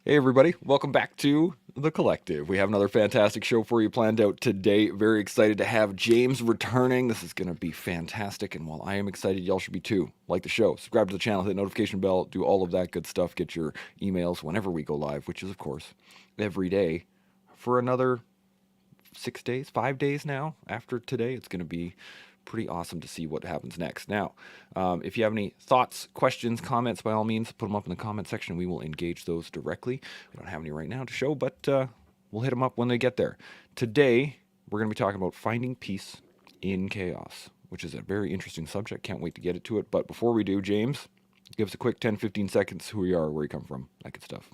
Hey, everybody. Welcome back to The Collective. We have another fantastic show for you planned out today. Very excited to have James returning. This is going to be fantastic. And while I am excited, y'all should be too. Like the show, subscribe to the channel, hit the notification bell, do all of that good stuff. Get your emails whenever we go live, which is, of course, every day for another 6 days, 5 days now after today. It's going to be pretty awesome to see what happens next. Now, if you have any thoughts, questions, comments, by all means, put them up in the comment section. We will engage those directly. We don't have any right now to show, but we'll hit them up when they get there. Today, we're going to be talking about finding peace in chaos, which is a very interesting subject. Can't wait to get to it. But before we do, James, give us a quick 10, 15 seconds who you are, where you come from, that good stuff.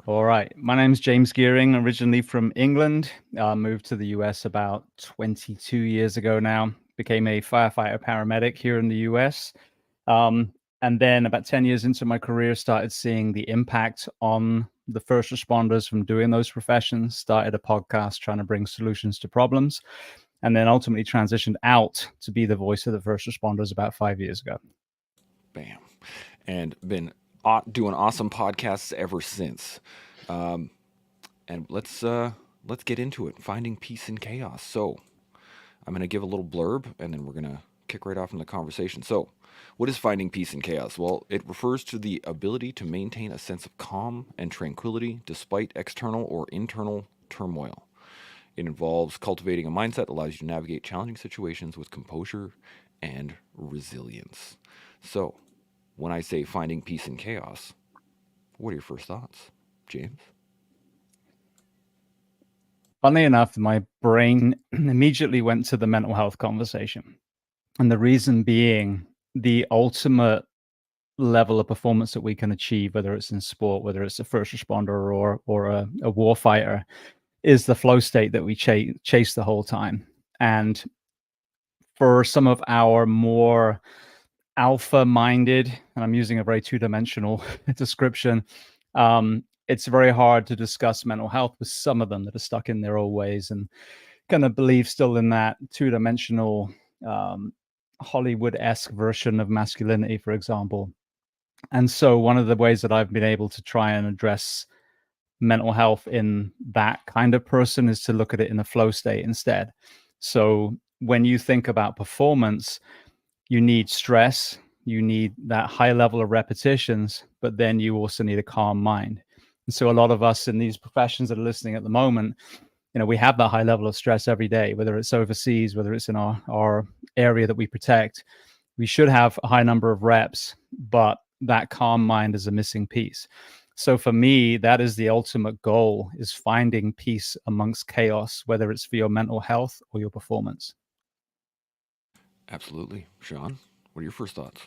All right. My name's James Gearing, originally from England. Moved to the US about 22 years ago now. Became a firefighter paramedic here in the US. And then about 10 years into my career, started seeing the impact on the first responders from doing those professions. Started a podcast trying to bring solutions to problems. And then ultimately transitioned out to be the voice of the first responders about 5 years ago. Bam. And been doing awesome podcasts ever since. And let's get into it. Finding peace in chaos. So I'm going to give a little blurb, and then we're going to kick right off in the conversation. So, what is finding peace in chaos? Well, it refers to the ability to maintain a sense of calm and tranquility despite external or internal turmoil. It involves cultivating a mindset that allows you to navigate challenging situations with composure and resilience. So, when I say finding peace in chaos, what are your first thoughts, James? Funnily enough, my brain immediately went to the mental health conversation. And the reason being the ultimate level of performance that we can achieve, whether it's in sport, whether it's a first responder or a war fighter, is the flow state that we chase the whole time. And for some of our more alpha-minded, and I'm using a very two-dimensional description, it's very hard to discuss mental health with some of them that are stuck in their old ways and kind of believe still in that two-dimensional Hollywood-esque version of masculinity, for example. And so one of the ways that I've been able to try and address mental health in that kind of person is to look at it in a flow state instead. So when you think about performance, you need stress, you need that high level of repetitions, but then you also need a calm mind. And so a lot of us in these professions that are listening at the moment, we have that high level of stress every day, whether it's overseas, whether it's in our area that we protect. We should have a high number of reps, but that calm mind is a missing piece. So for me, that is the ultimate goal, is finding peace amongst chaos, whether it's for your mental health or your performance. Absolutely. Shaun, what are your first thoughts?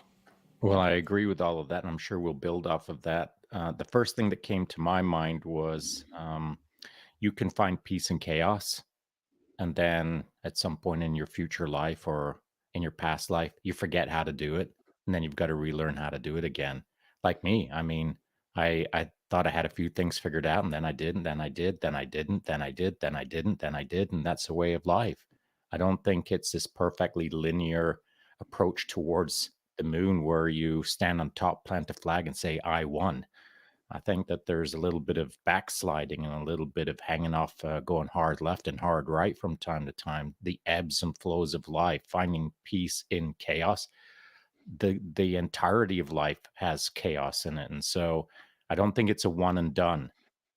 Well, I agree with all of that, and I'm sure we'll build off of that. The first thing that came to my mind was you can find peace in chaos, and then at some point in your future life or in your past life, you forget how to do it, and then you've got to relearn how to do it again. Like me, I mean, I thought I had a few things figured out, and then I didn't, then I did, then I didn't, then I did, then I didn't, then I did, and that's the way of life. I don't think it's this perfectly linear approach towards the moon where you stand on top, plant a flag, and say, I won. I think that there's a little bit of backsliding and a little bit of hanging off, going hard left and hard right from time to time. The ebbs and flows of life, finding peace in chaos. The entirety of life has chaos in it, and so I don't think it's a one and done.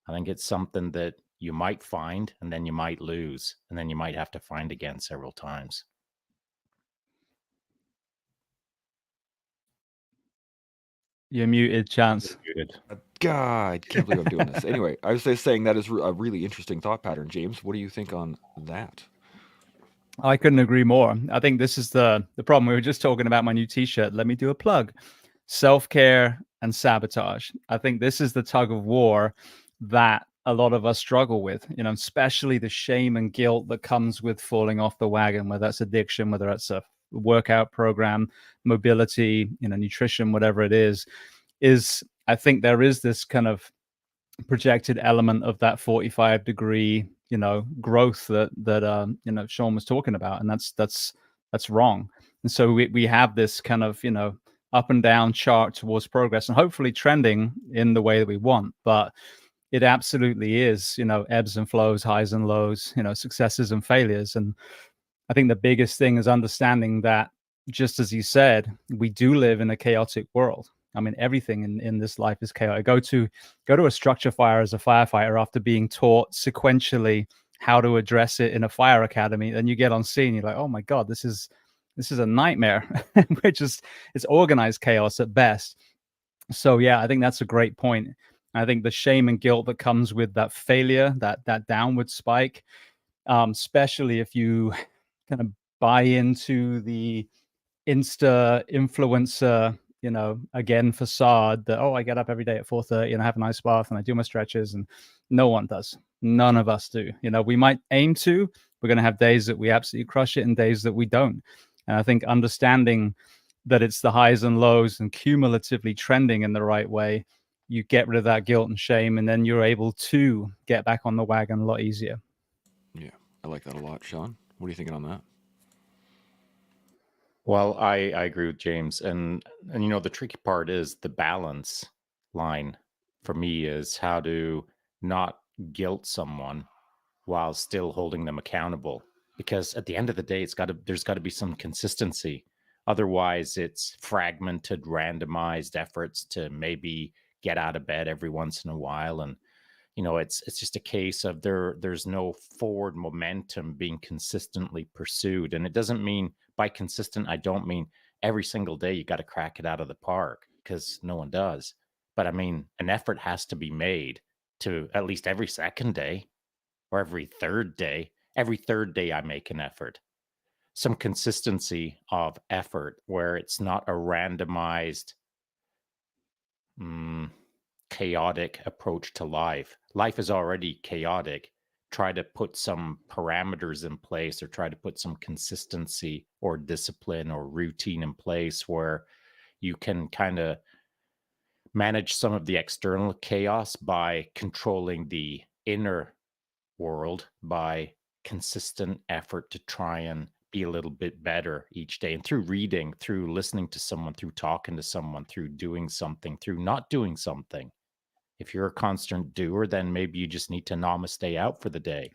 I think it's something that you might find, and then you might lose, and then you might have to find again several times. You're muted, Chance. God, I can't believe I'm doing this. Anyway, I was just saying that is a really interesting thought pattern. James, what do you think on that? I couldn't agree more. I think this is the problem. We were just talking about my new t-shirt. Let me do a plug. Self-care and sabotage. I think this is the tug of war that a lot of us struggle with, especially the shame and guilt that comes with falling off the wagon, whether that's addiction, whether that's a workout program, mobility, nutrition, whatever it is I think there is this kind of projected element of that 45-degree, growth that Shaun was talking about, and that's wrong. And so we have this kind of up and down chart towards progress and hopefully trending in the way that we want. But it absolutely is, ebbs and flows, highs and lows, successes and failures. And I think the biggest thing is understanding that, just as you said, we do live in a chaotic world. I mean, everything in this life is chaotic. Go to a structure fire as a firefighter after being taught sequentially how to address it in a fire academy. Then you get on scene, you're like, oh my God, this is a nightmare. It's organized chaos at best. So yeah, I think that's a great point. I think the shame and guilt that comes with that failure, that downward spike, especially if you kind of buy into the Insta influencer, again, facade that, oh, I get up every day at 4:30 and I have a nice bath and I do my stretches, and no one does. None of us do. We might aim to. We're going to have days that we absolutely crush it and days that we don't. And I think understanding that it's the highs and lows and cumulatively trending in the right way, you get rid of that guilt and shame, and then you're able to get back on the wagon a lot easier. Yeah, I like that a lot. Shaun, what are you thinking on that? Well, I agree with James. And the tricky part is the balance line for me is how to not guilt someone while still holding them accountable. Because at the end of the day, there's got to be some consistency. Otherwise, it's fragmented, randomized efforts to maybe get out of bed every once in a while. And, it's just a case of there's no forward momentum being consistently pursued. And it doesn't mean, by consistent, I don't mean every single day you got to crack it out of the park, because no one does. But I mean, an effort has to be made to at least every second day or every third day. Every third day I make an effort. Some consistency of effort where it's not a randomized, chaotic approach to life. Life is already chaotic. Try to put some parameters in place, or try to put some consistency or discipline or routine in place where you can kind of manage some of the external chaos by controlling the inner world by consistent effort to try and be a little bit better each day. And through reading, through listening to someone, through talking to someone, through doing something, through not doing something. If you're a constant doer, then maybe you just need to namaste out for the day.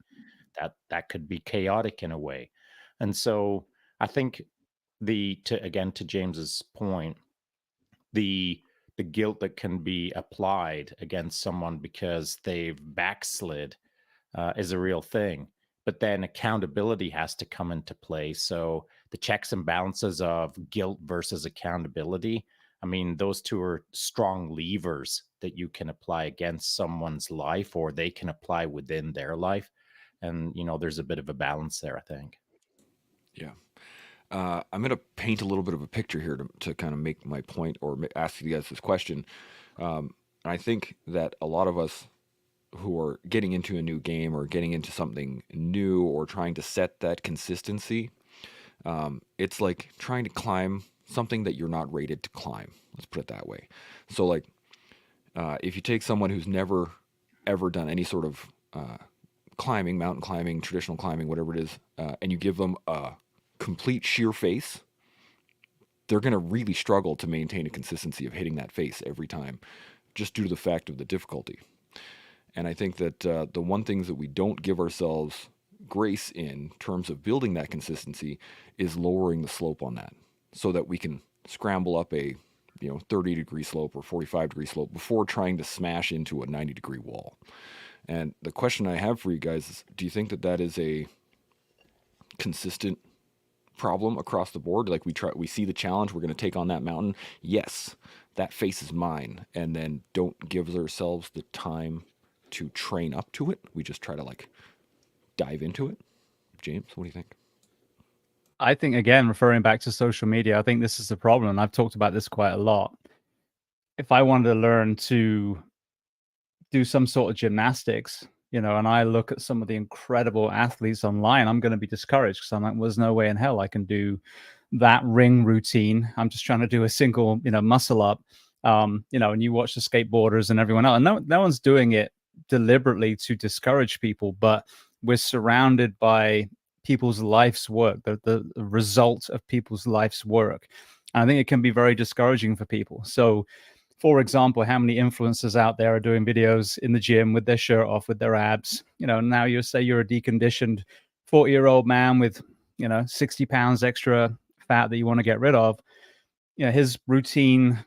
That could be chaotic in a way. And so I think to James's point, the guilt that can be applied against someone because they've backslid is a real thing. But then accountability has to come into play. So the checks and balances of guilt versus accountability, I mean, those two are strong levers that you can apply against someone's life, or they can apply within their life. And, there's a bit of a balance there, I think. Yeah. I'm going to paint a little bit of a picture here to kind of make my point, or ask you guys this question. And I think that a lot of us who are getting into a new game or getting into something new or trying to set that consistency, it's like trying to climb something that you're not rated to climb. Let's put it that way. So like, if you take someone who's never ever done any sort of climbing, mountain climbing, traditional climbing, whatever it is, and you give them a complete sheer face, they're going to really struggle to maintain a consistency of hitting that face every time, just due to the fact of the difficulty. And I think that the one things that we don't give ourselves grace in terms of building that consistency is lowering the slope on that, so that we can scramble up a 30-degree slope or 45-degree slope before trying to smash into a 90-degree wall. And the question I have for you guys is, do you think that that is a consistent problem across the board? Like we see the challenge, we're going to take on that mountain. Yes, that face is mine. And then don't give ourselves the time to train up to it. We just try to like dive into it. James, what do you think? I think, again, referring back to social media, I think this is the problem. And I've talked about this quite a lot. If I wanted to learn to do some sort of gymnastics, and I look at some of the incredible athletes online, I'm going to be discouraged because I'm like, well, there's no way in hell I can do that ring routine. I'm just trying to do a single, muscle up, and you watch the skateboarders and everyone else, and no one's doing it deliberately to discourage people, but we're surrounded by people's life's work, the result of people's life's work. And I think it can be very discouraging for people. So, for example, how many influencers out there are doing videos in the gym with their shirt off, with their abs? Now you say you're a deconditioned 40-year-old man with, 60 pounds extra fat that you want to get rid of. His routine,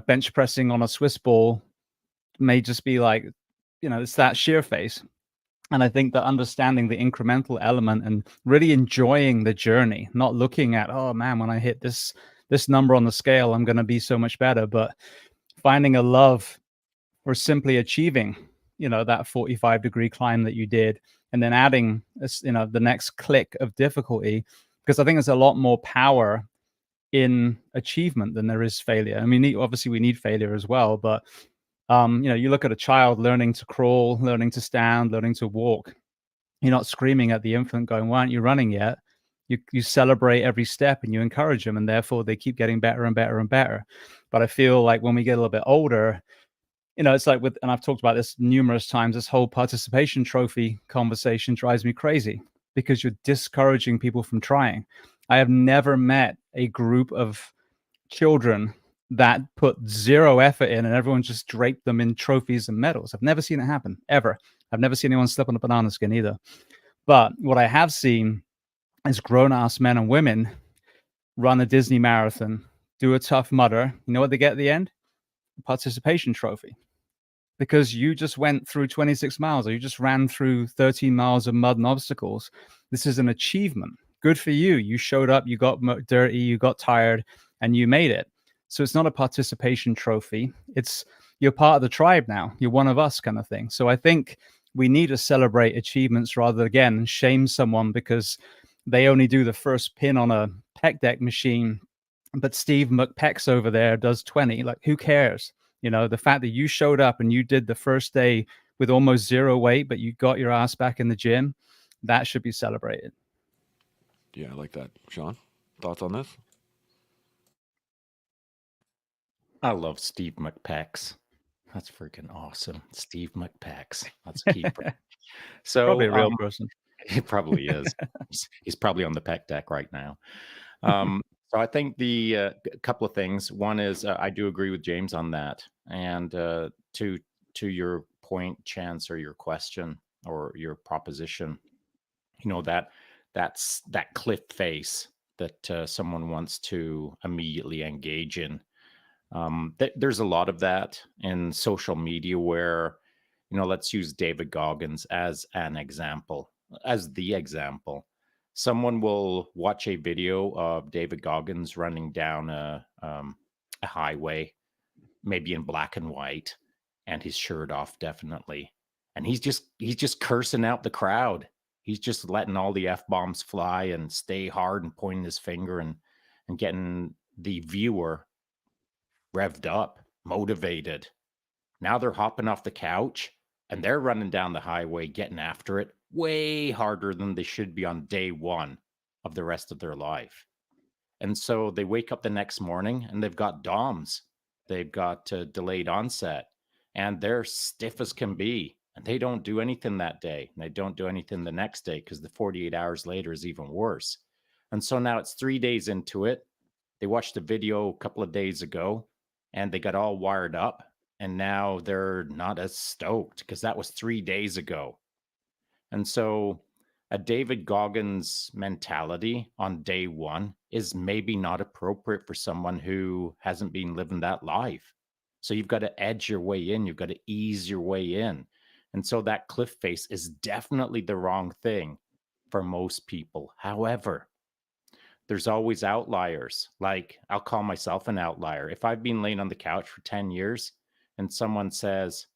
bench pressing on a Swiss ball may just be like, it's that sheer face. And I think that understanding the incremental element and really enjoying the journey, not looking at, oh man, when I hit this number on the scale, I'm going to be so much better, but finding a love for simply achieving, that 45-degree climb that you did, and then adding, the next click of difficulty, because I think there's a lot more power in achievement than there is failure. I mean, obviously we need failure as well, but you look at a child learning to crawl, learning to stand, learning to walk. You're not screaming at the infant going, why aren't you running yet? You celebrate every step and you encourage them, and therefore they keep getting better and better and better. But I feel like when we get a little bit older, it's like and I've talked about this numerous times, this whole participation trophy conversation drives me crazy because you're discouraging people from trying. I have never met a group of children that put zero effort in and everyone just draped them in trophies and medals. I've never seen it happen, ever. I've never seen anyone slip on a banana skin either. But what I have seen is grown-ass men and women run a Disney marathon, do a Tough Mudder. You know what they get at the end? A participation trophy. Because you just went through 26 miles or you just ran through 13 miles of mud and obstacles. This is an achievement. Good for you. You showed up, you got dirty, you got tired, and you made it. So it's not a participation trophy. It's you're part of the tribe now. You're one of us kind of thing. So I think we need to celebrate achievements rather than, again, shame someone because they only do the first pin on a pec deck machine, but Steve McPeck's over there does 20. Like, who cares? The fact that you showed up and you did the first day with almost zero weight, but you got your ass back in the gym, that should be celebrated. Yeah, I like that. Shaun, thoughts on this? I love Steve McPeck's. That's freaking awesome. Steve McPeck's. Let's keep it. So Probably a real person. He probably is. He's probably on the pec deck right now. So I think the couple of things. One is I do agree with James on that. And to your point, Chance, or your question or your proposition, that's that cliff face that someone wants to immediately engage in. There's a lot of that in social media where, let's use David Goggins as an example, as the example. Someone will watch a video of David Goggins running down a highway, maybe in black and white, and his shirt off, definitely. And he's just cursing out the crowd. He's just letting all the F-bombs fly and stay hard and pointing his finger and getting the viewer revved up, motivated. Now they're hopping off the couch and they're running down the highway, getting after it way harder than they should be on day one of the rest of their life. And so they wake up the next morning and they've got DOMs. They've got delayed onset and they're stiff as can be. And they don't do anything that day. And they don't do anything the next day because the 48 hours later is even worse. And so now it's 3 days into it. They watched a video a couple of days ago and they got all wired up. And now they're not as stoked because that was 3 days ago. And so a David Goggins mentality on day one is maybe not appropriate for someone who hasn't been living that life. So you've got to edge your way in. You've got to ease your way in. And so that cliff face is definitely the wrong thing for most people. However, there's always outliers. Like, I'll call myself an outlier. If I've been laying on the couch for 10 years and someone says,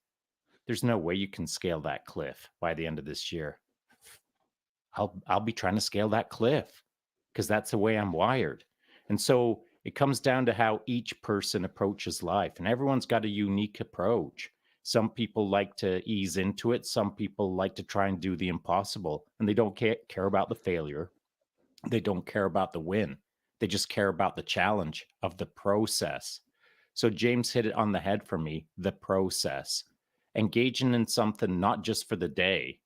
there's no way you can scale that cliff by the end of this year, I'll be trying to scale that cliff because that's the way I'm wired. And so it comes down to how each person approaches life, and everyone's got a unique approach. Some people like to ease into it. Some people like to try and do the impossible, and they don't care about the failure. They don't care about the win. They just care about the challenge of the process. So James hit it on the head for me, the process. Engaging in something not just for the day,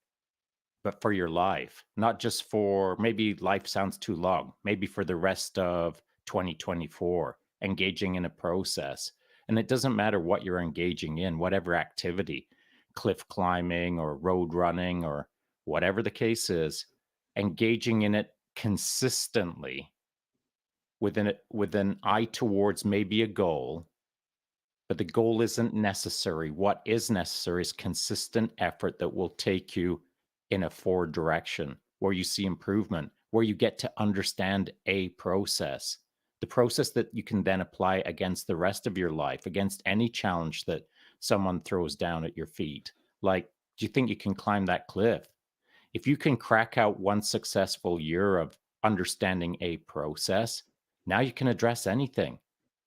but for your life, not just for, maybe life sounds too long, maybe for the rest of 2024, engaging in a process. And it doesn't matter what you're engaging in, whatever activity, cliff climbing or road running or whatever the case is, engaging in it consistently with an eye towards maybe a goal, but the goal isn't necessary. What is necessary is consistent effort that will take you in a forward direction where you see improvement, where you get to understand a process, the process that you can then apply against the rest of your life, against any challenge that someone throws down at your feet. Like, do you think you can climb that cliff? If you can crack out one successful year of understanding a process, now you can address anything.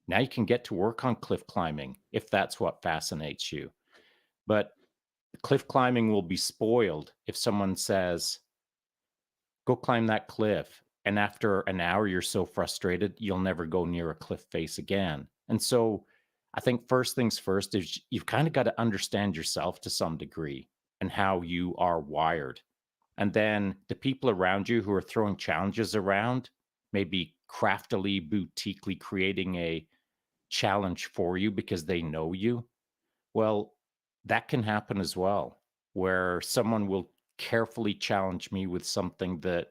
Now you can get to work on cliff climbing if that's what fascinates you. But cliff climbing will be spoiled if someone says, go climb that cliff. And after an hour, you're so frustrated, you'll never go near a cliff face again. And so I think first things first is you've kind of got to understand yourself to some degree and how you are wired. And then the people around you who are throwing challenges around, maybe craftily, boutiquely creating a challenge for you because they know you. Well, that can happen as well, where someone will carefully challenge me with something that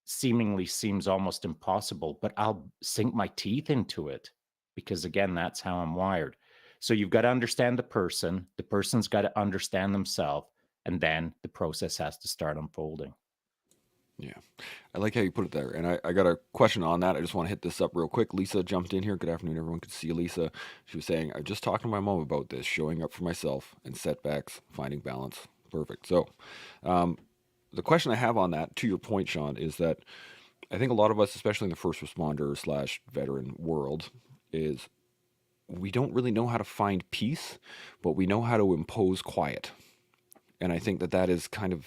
seemingly seems almost impossible, but I'll sink my teeth into it because, again, that's how I'm wired. So you've got to understand the person's got to understand themselves, and then the process has to start unfolding. Yeah, I like how you put it there. And I got a question on that. I just want to hit this up real quick. Lisa jumped in here. Good afternoon, everyone. Good to see you, Lisa. She was saying, I just talked to my mom about this, showing up for myself and setbacks, finding balance. Perfect. So the question I have on that, to your point, Shaun, is that I think a lot of us, especially in the first responder / veteran world, is we don't really know how to find peace, but we know how to impose quiet. And I think that that is kind of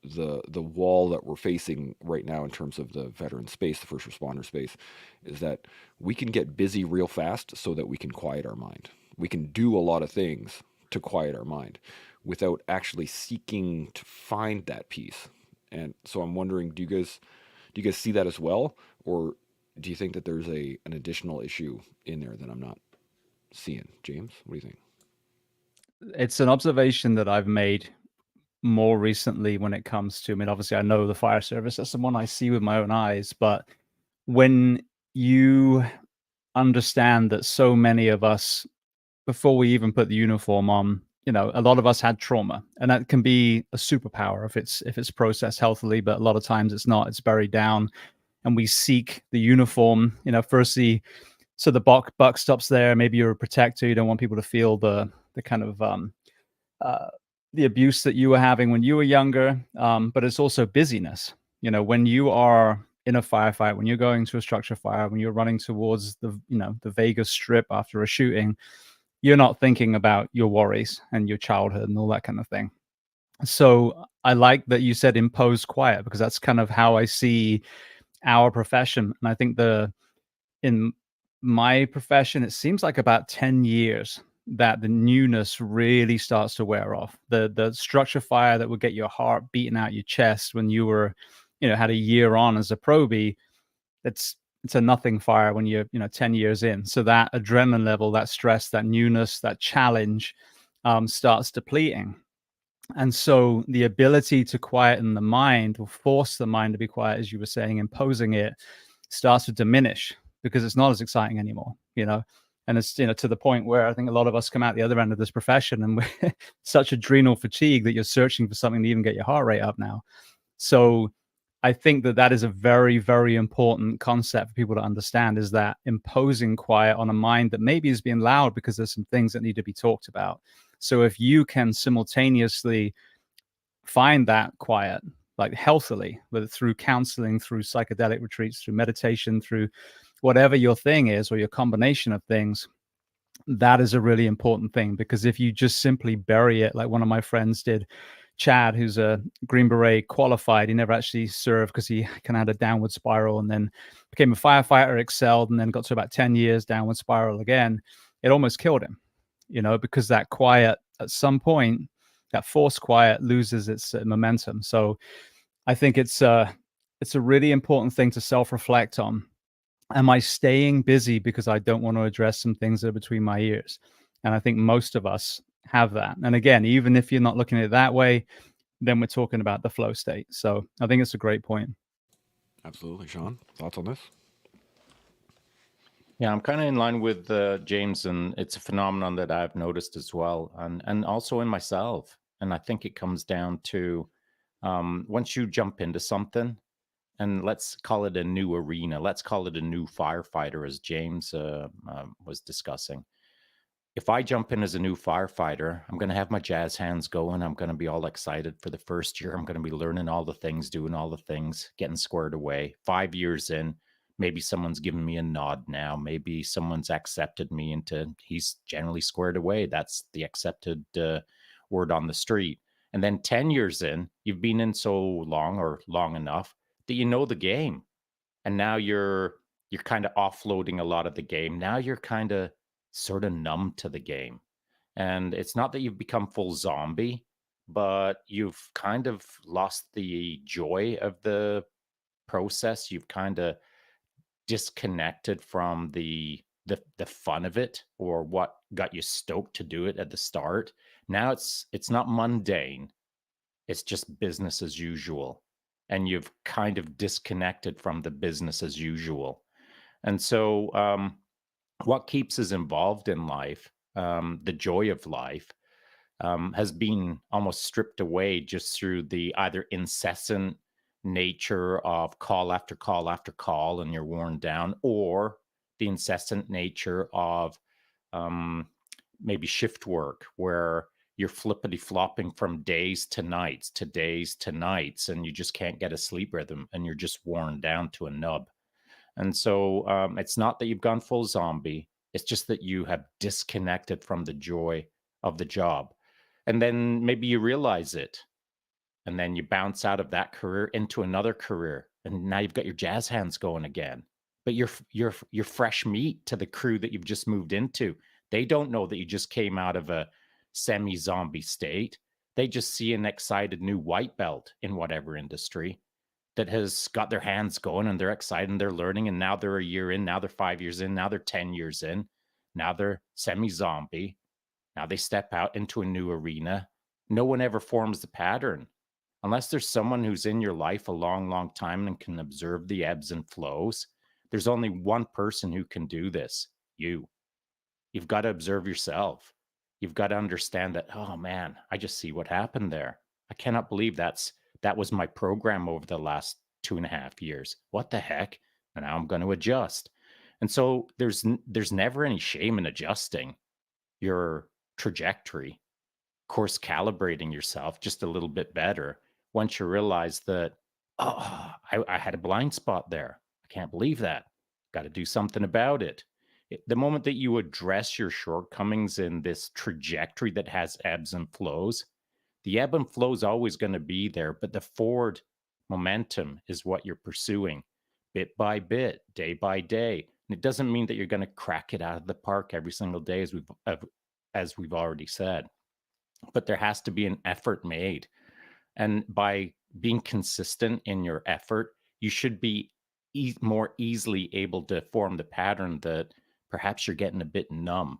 the wall that we're facing right now in terms of the veteran space, the first responder space, is that we can get busy real fast so that we can quiet our mind. We can do a lot of things to quiet our mind without actually seeking to find that peace. And so I'm wondering, do you guys see that as well, or do you think that there's an additional issue in there that I'm not seeing? James, what do you think? It's an observation that I've made more recently when it comes to, I mean, obviously I know the fire service, that's the one I see with my own eyes, but when you understand that so many of us, before we even put the uniform on, you know, a lot of us had trauma, and that can be a superpower if it's processed healthily, but a lot of times it's not. It's buried down, and we seek the uniform, you know, firstly, so the buck stops there. Maybe you're a protector, you don't want people to feel the kind of the abuse that you were having when you were younger, but it's also busyness. You know, when you are in a firefight, when you're going to a structure fire, when you're running towards the Vegas Strip after a shooting, you're not thinking about your worries and your childhood and all that kind of thing. So I like that you said impose quiet, because that's kind of how I see our profession. And I think in my profession, it seems like about 10 years that the newness really starts to wear off. The structure fire that would get your heart beating out your chest when you were, had a year on as a probie, it's a nothing fire when you're 10 years in. So that adrenaline level, that stress, that newness, that challenge starts depleting. And so the ability to quieten the mind, or force the mind to be quiet, as you were saying, imposing it, starts to diminish, because it's not as exciting anymore, and it's, to the point where I think a lot of us come out the other end of this profession and we're such adrenal fatigue that you're searching for something to even get your heart rate up now. So I think that is a very, very important concept for people to understand, is that imposing quiet on a mind that maybe is being loud because there's some things that need to be talked about. So if you can simultaneously find that quiet, like healthily, whether through counseling, through psychedelic retreats, through meditation, through whatever your thing is, or your combination of things, that is a really important thing. Because if you just simply bury it, like one of my friends did, Chad, who's a Green Beret qualified, he never actually served because he kind of had a downward spiral, and then became a firefighter, excelled, and then got to about 10 years downward spiral again. It almost killed him, because that quiet, at some point, that forced quiet loses its momentum. So I think it's a really important thing to self-reflect on. am I staying busy because I don't want to address some things that are between my ears? And I think most of us have that. And again, even if you're not looking at it that way, then we're talking about the flow state. So I think it's a great point. Absolutely. Shaun, thoughts on this? Yeah, I'm kind of in line with James, and it's a phenomenon that I've noticed as well, and also in myself. And I think it comes down to once you jump into something, and let's call it a new arena, let's call it a new firefighter, as James was discussing. If I jump in as a new firefighter, I'm going to have my jazz hands going. I'm going to be all excited for the first year. I'm going to be learning all the things, doing all the things, getting squared away. 5 years in, maybe someone's giving me a nod now. Maybe someone's accepted me into, he's generally squared away. That's the accepted word on the street. And then 10 years in, you've been in so long or long enough that you know the game. And now you're kind of offloading a lot of the game. Now you're kind of sort of numb to the game. And it's not that you've become full zombie, but you've kind of lost the joy of the process. You've kind of disconnected from the fun of it, or what got you stoked to do it at the start. Now it's not mundane. It's just business as usual. And you've kind of disconnected from the business as usual. And so what keeps us involved in life, the joy of life, has been almost stripped away just through the either incessant nature of call after call after call and you're worn down, or the incessant nature of maybe shift work where you're flippity flopping from days to nights to days to nights, and you just can't get a sleep rhythm and you're just worn down to a nub. And so it's not that you've gone full zombie. It's just that you have disconnected from the joy of the job. And then maybe you realize it. And then you bounce out of that career into another career. And now you've got your jazz hands going again. But you're fresh meat to the crew that you've just moved into. They don't know that you just came out of a semi-zombie state. They just see an excited new white belt in whatever industry that has got their hands going, and they're excited and they're learning. And now they're a year in, now they're 5 years in, now they're 10 years in, now they're semi-zombie. Now they step out into a new arena. No one ever forms the pattern unless there's someone who's in your life a long, long time and can observe the ebbs and flows. There's only one person who can do this: you. You've got to observe yourself. You've got to understand that, oh man, I just see what happened there. I cannot believe that was my program over the last 2.5 years. What the heck? And now I'm going to adjust. And so there's never any shame in adjusting your trajectory, course calibrating yourself just a little bit better once you realize that, oh, I had a blind spot there. I can't believe that. Got to do something about it. The moment that you address your shortcomings in this trajectory that has ebbs and flows, the ebb and flow is always going to be there, but the forward momentum is what you're pursuing bit by bit, day by day. And it doesn't mean that you're going to crack it out of the park every single day, as we've already said. But there has to be an effort made. And by being consistent in your effort, you should be more easily able to form the pattern that perhaps you're getting a bit numb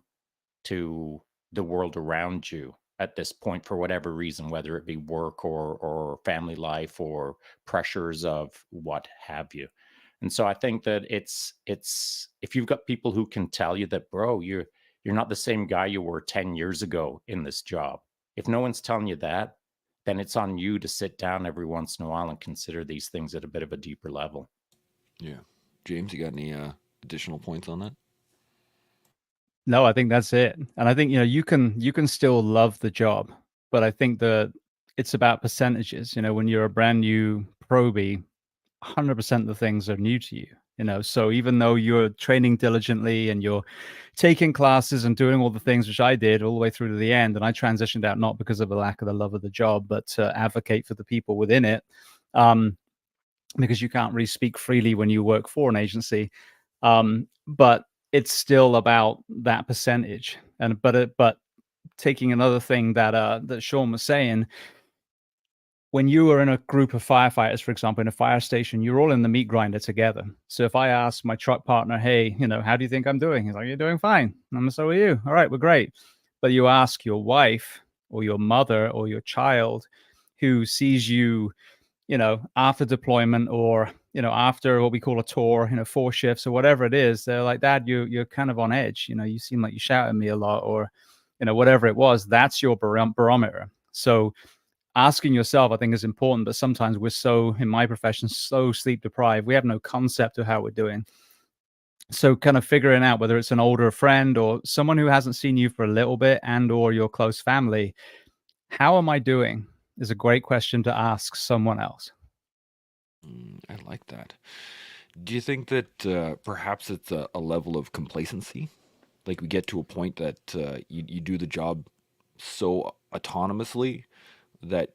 to the world around you at this point for whatever reason, whether it be work or family life or pressures of what have you. And so I think that it's if you've got people who can tell you that, bro, you're not the same guy you were 10 years ago in this job. If no one's telling you that, then it's on you to sit down every once in a while and consider these things at a bit of a deeper level. Yeah. James, you got any additional points on that? No, I think that's it. And I think, you can still love the job, but I think that it's about percentages. When you're a brand new probie, 100% of the things are new to you. So even though you're training diligently and you're taking classes and doing all the things which I did all the way through to the end, and I transitioned out not because of a lack of the love of the job, but to advocate for the people within it, because you can't really speak freely when you work for an agency. But it's still about that percentage. But taking another thing that Shaun was saying, when you are in a group of firefighters, for example, in a fire station, you're all in the meat grinder together. So if I ask my truck partner, hey, how do you think I'm doing? He's like, you're doing fine. And so are you. All right, we're great. But you ask your wife or your mother or your child who sees you, after deployment or, after what we call a tour, 4 shifts or whatever it is, they're like, Dad, you're kind of on edge. You seem like you shout at me a lot, or, whatever it was. That's your barometer. So asking yourself, I think, is important, but sometimes we're so, in my profession, so sleep deprived, we have no concept of how we're doing. So kind of figuring out whether it's an older friend or someone who hasn't seen you for a little bit, and or your close family, how am I doing, is a great question to ask someone else. I like that. Do you think that perhaps it's a level of complacency? Like we get to a point that you do the job so autonomously that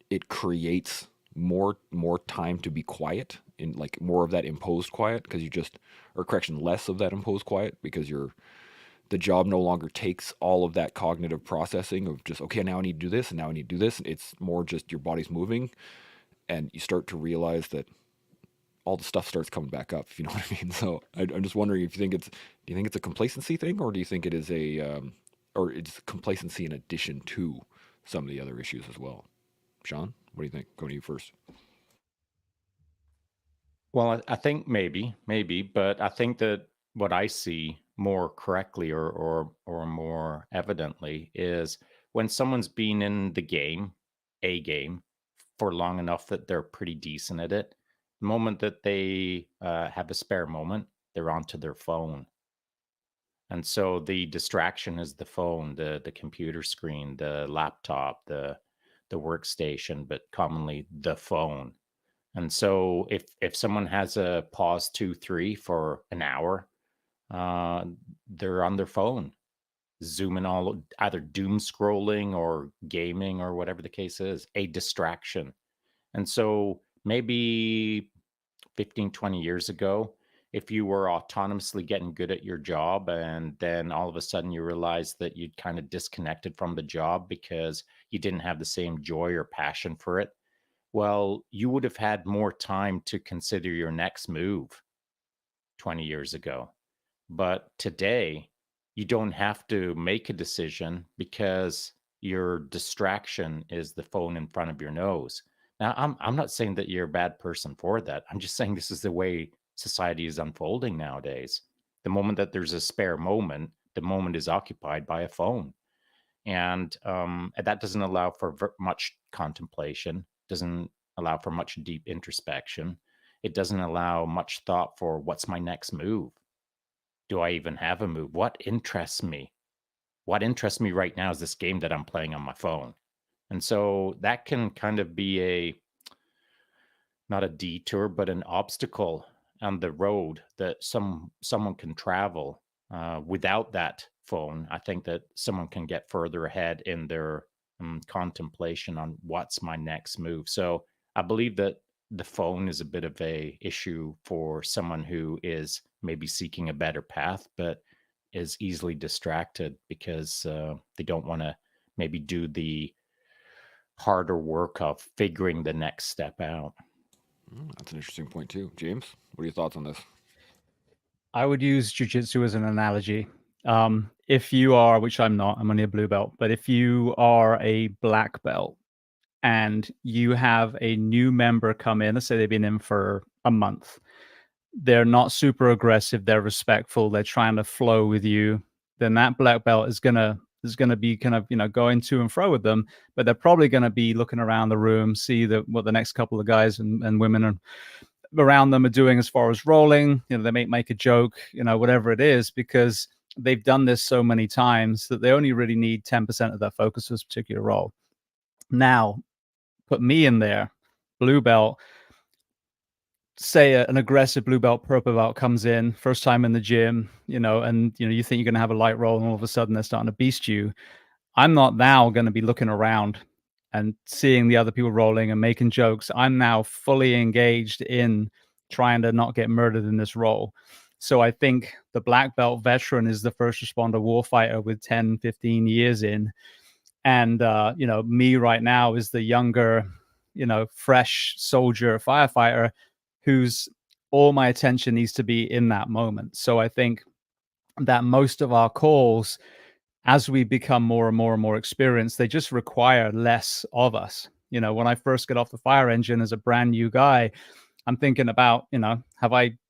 it creates more time to be quiet, in like more of that imposed quiet, because less of that imposed quiet, because the job no longer takes all of that cognitive processing of just, okay, now I need to do this and now I need to do this. It's more just your body's moving, and you start to realize that all the stuff starts coming back up, if you know what I mean. So I'm just wondering if do you think it's a complacency thing, or do you think it is or it's complacency in addition to some of the other issues as well? Shaun, what do you think? Going to you first. Well, I think maybe, but I think that what I see more correctly or more evidently is when someone's been in the game, a game, for long enough that they're pretty decent at it. The moment that they have a spare moment, they're onto their phone. And so the distraction is the phone, the computer screen, the laptop, the workstation, but commonly the phone. And so if someone has a pause 2, 3 for an hour, they're on their phone, zooming all, either doom scrolling or gaming or whatever the case is, a distraction. And so maybe 15, 20 years ago, if you were autonomously getting good at your job and then all of a sudden you realized that you'd kind of disconnected from the job because you didn't have the same joy or passion for it, well, you would have had more time to consider your next move 20 years ago. But today, you don't have to make a decision because your distraction is the phone in front of your nose. Now, I'm not saying that you're a bad person for that. I'm just saying this is the way society is unfolding nowadays. The moment that there's a spare moment, the moment is occupied by a phone. And that doesn't allow for much contemplation, doesn't allow for much deep introspection. It doesn't allow much thought for what's my next move. Do I even have a move? What interests me? What interests me right now is this game that I'm playing on my phone. And so that can kind of be not a detour, but an obstacle on the road that someone can travel without that phone. I think that someone can get further ahead in their contemplation on what's my next move. So I believe that the phone is a bit of a issue for someone who is maybe seeking a better path, but is easily distracted because they don't want to maybe do the harder work of figuring the next step out. That's an interesting point too. James, what are your thoughts on this? I would use jiu-jitsu as an analogy. If you are, which I'm not, I'm only a blue belt, but if you are a black belt and you have a new member come in, let's say they've been in for a month, they're not super aggressive, they're respectful, they're trying to flow with you, then that black belt is gonna be kind of going to and fro with them, but they're probably going to be looking around the room, see what the next couple of guys and women are around them are doing as far as rolling. They may make a joke, whatever it is, because they've done this so many times that they only really need 10% of their focus for this particular role. Now, put me in there, blue belt, say an aggressive blue belt, purple belt comes in, first time in the gym, and you think you're going to have a light roll, and all of a sudden they're starting to beast you. I'm not now going to be looking around and seeing the other people rolling and making jokes. I'm now fully engaged in trying to not get murdered in this role. So I think the black belt veteran is the first responder warfighter with 10, 15 years in. And, me right now is the younger, fresh soldier, firefighter, who's all my attention needs to be in that moment. So I think that most of our calls, as we become more and more and more experienced, they just require less of us. When I first get off the fire engine as a brand new guy, I'm thinking about,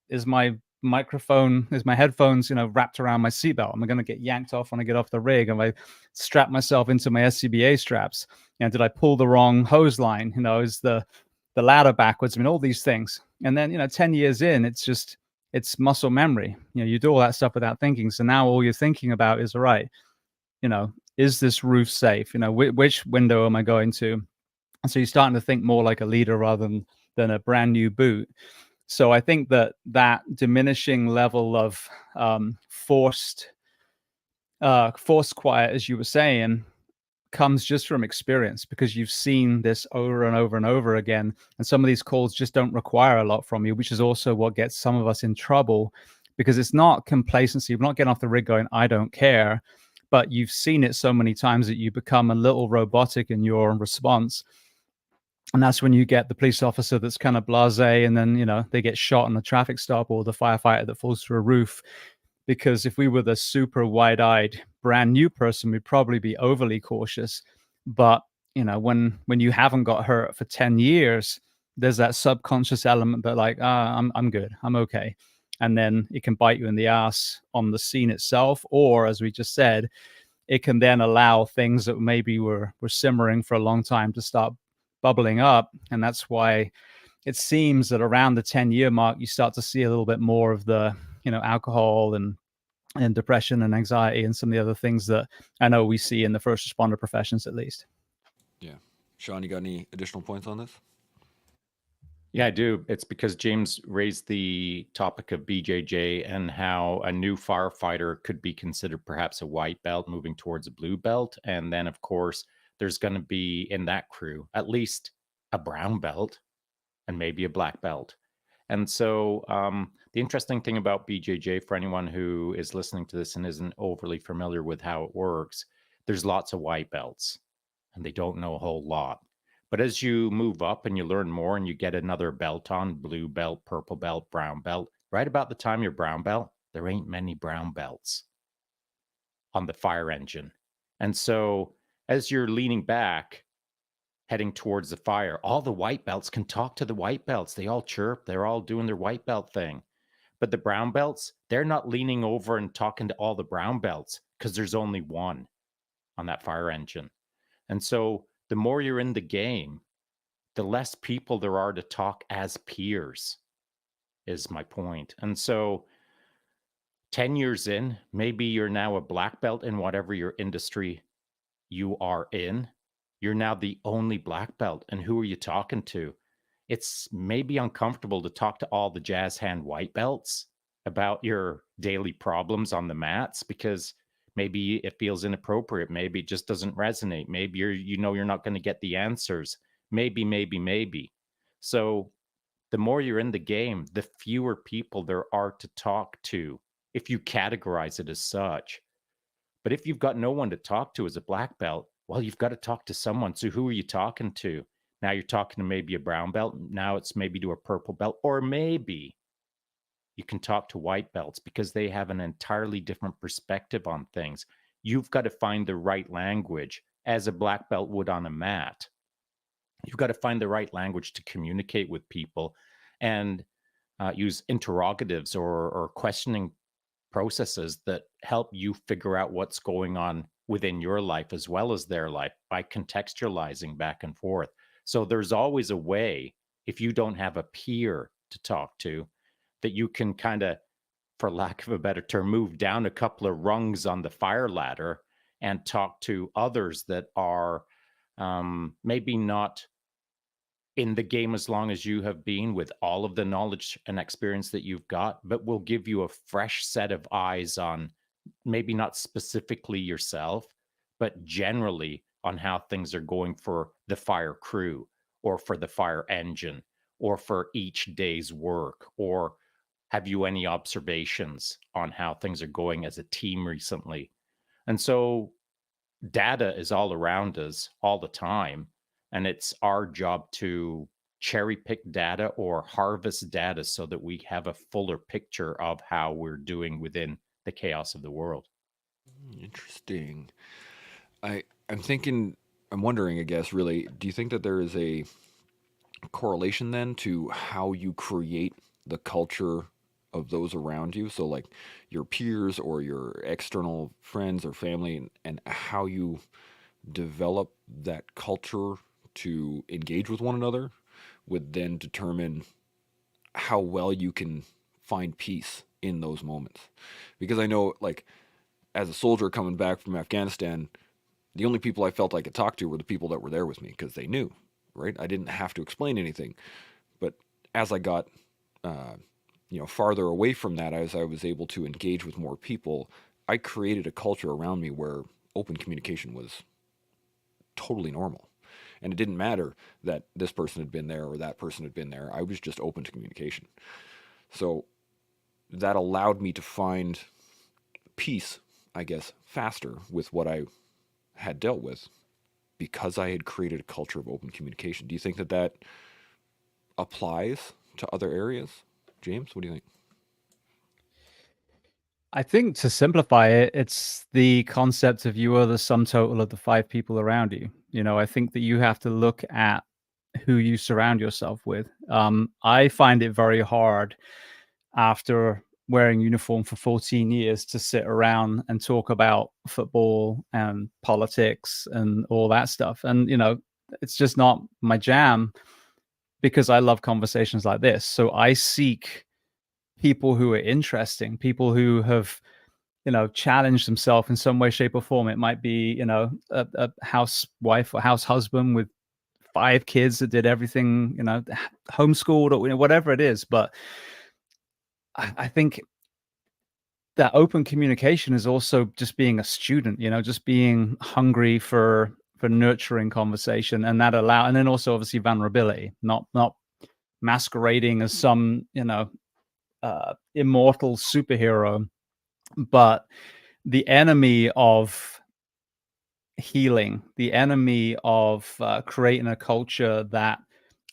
is my microphone, is my headphones, wrapped around my seatbelt? Am I going to get yanked off when I get off the rig? Am I strap myself into my SCBA straps? Did I pull the wrong hose line? Is the ladder backwards? I mean, all these things. And then, 10 years in, it's muscle memory. You do all that stuff without thinking. So now all you're thinking about is, all right, is this roof safe? Which window am I going to? And so you're starting to think more like a leader rather than a brand new boot. So I think that diminishing level of forced quiet, as you were saying, comes just from experience, because you've seen this over and over and over again. And some of these calls just don't require a lot from you, which is also what gets some of us in trouble, because it's not complacency. We're not getting off the rig going, I don't care. But you've seen it so many times that you become a little robotic in your response. And that's when you get the police officer that's kind of blasé, and then, they get shot in the traffic stop, or the firefighter that falls through a roof. Because if we were the super wide-eyed brand new person, we'd probably be overly cautious. But, when you haven't got hurt for 10 years, there's that subconscious element that like, I'm good, I'm okay. And then it can bite you in the ass on the scene itself. Or, as we just said, it can then allow things that maybe were simmering for a long time to start bubbling up. And that's why it seems that around the 10-year mark, you start to see a little bit more of the, alcohol and depression and anxiety and some of the other things that I know we see in the first responder professions, at least. Yeah. Shaun, you got any additional points on this? Yeah, I do. It's because James raised the topic of BJJ and how a new firefighter could be considered perhaps a white belt moving towards a blue belt. And then, of course, there's going to be in that crew at least a brown belt and maybe a black belt. And so the interesting thing about BJJ, for anyone who is listening to this and isn't overly familiar with how it works, there's lots of white belts and they don't know a whole lot. But as you move up and you learn more and you get another belt on, blue belt, purple belt, brown belt, right about the time you're brown belt, there ain't many brown belts on the fire engine. And so as you're leaning back, heading towards the fire, all the white belts can talk to the white belts. They all chirp. They're all doing their white belt thing. But the brown belts, they're not leaning over and talking to all the brown belts because there's only one on that fire engine. And so the more you're in the game, the less people there are to talk as peers, is my point. And so 10 years in, maybe you're now a black belt in whatever your industry you are in. You're now the only black belt. And who are you talking to? It's maybe uncomfortable to talk to all the jazz hand white belts about your daily problems on the mats, because maybe it feels inappropriate. Maybe it just doesn't resonate. Maybe you're not going to get the answers. Maybe. So the more you're in the game, the fewer people there are to talk to, if you categorize it as such. But if you've got no one to talk to as a black belt, well, you've got to talk to someone. So who are you talking to? Now you're talking to maybe a brown belt. Now it's maybe to a purple belt, or maybe you can talk to white belts because they have an entirely different perspective on things. You've got to find the right language, as a black belt would on a mat. You've got to find the right language to communicate with people and use interrogatives or questioning processes that help you figure out what's going on within your life as well as their life by contextualizing back and forth. So there's always a way, if you don't have a peer to talk to, that you can kind of, for lack of a better term, move down a couple of rungs on the fire ladder and talk to others that are maybe not in the game as long as you have been, with all of the knowledge and experience that you've got, but will give you a fresh set of eyes on maybe not specifically yourself, but generally on how things are going for the fire crew or for the fire engine or for each day's work. Or have you any observations on how things are going as a team recently? And so data is all around us all the time. and it's our job to cherry pick data or harvest data so that we have a fuller picture of how we're doing within the chaos of the world. Interesting. I'm wondering, I guess, really, do you think that there is a correlation then to how you create the culture of those around you? So, like your peers or your external friends or family, and how you develop that culture to engage with one another would then determine how well you can find peace in those moments. Because I know, like, as a soldier coming back from Afghanistan, the only people I felt I could talk to were the people that were there with me because they knew, right? I didn't have to explain anything. But as I got, farther away from that, as I was able to engage with more people, I created a culture around me where open communication was totally normal. And it didn't matter that this person had been there or that person had been there. I was just open to communication. So that allowed me to find peace, I guess, faster with what I had dealt with because I had created a culture of open communication. Do you think that that applies to other areas? James, what do you think? I think to simplify it, it's the concept of you are the sum total of the 5 people around you. I think that you have to look at who you surround yourself with. I find it very hard after wearing uniform for 14 years to sit around and talk about football and politics and all that stuff. And, it's just not my jam because I love conversations like this. So I seek people who are interesting, people who have challenged themselves in some way, shape, or form. It might be, a housewife or house husband with 5 kids that did everything, homeschooled or whatever it is. But I think that open communication is also just being a student, just being hungry for nurturing conversation, and and then also obviously vulnerability, not masquerading as some immortal superhero, but the enemy of healing, the enemy of creating a culture that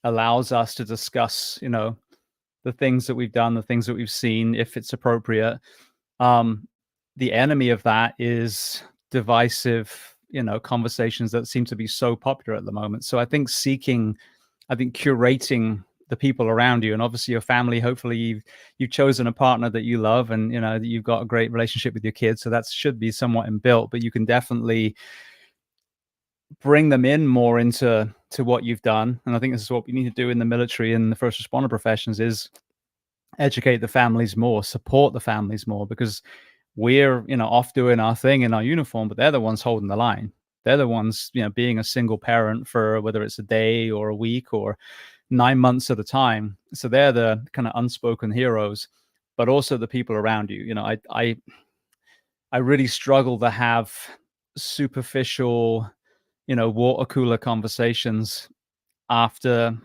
allows us to discuss, the things that we've done, the things that we've seen, if it's appropriate. Um, the enemy of that is divisive, conversations that seem to be so popular at the moment. So I think curating the people around you, and obviously your family. Hopefully you've chosen a partner that you love, and that you've got a great relationship with your kids. So that should be somewhat inbuilt, but you can definitely bring them in more into what you've done. And I think this is what we need to do in the military and the first responder professions: is educate the families more, support the families more, because we're off doing our thing in our uniform, but they're the ones holding the line. They're the ones being a single parent for whether it's a day or a week or 9 months at a time. So they're the kind of unspoken heroes, but also the people around you. I really struggle to have superficial water cooler conversations after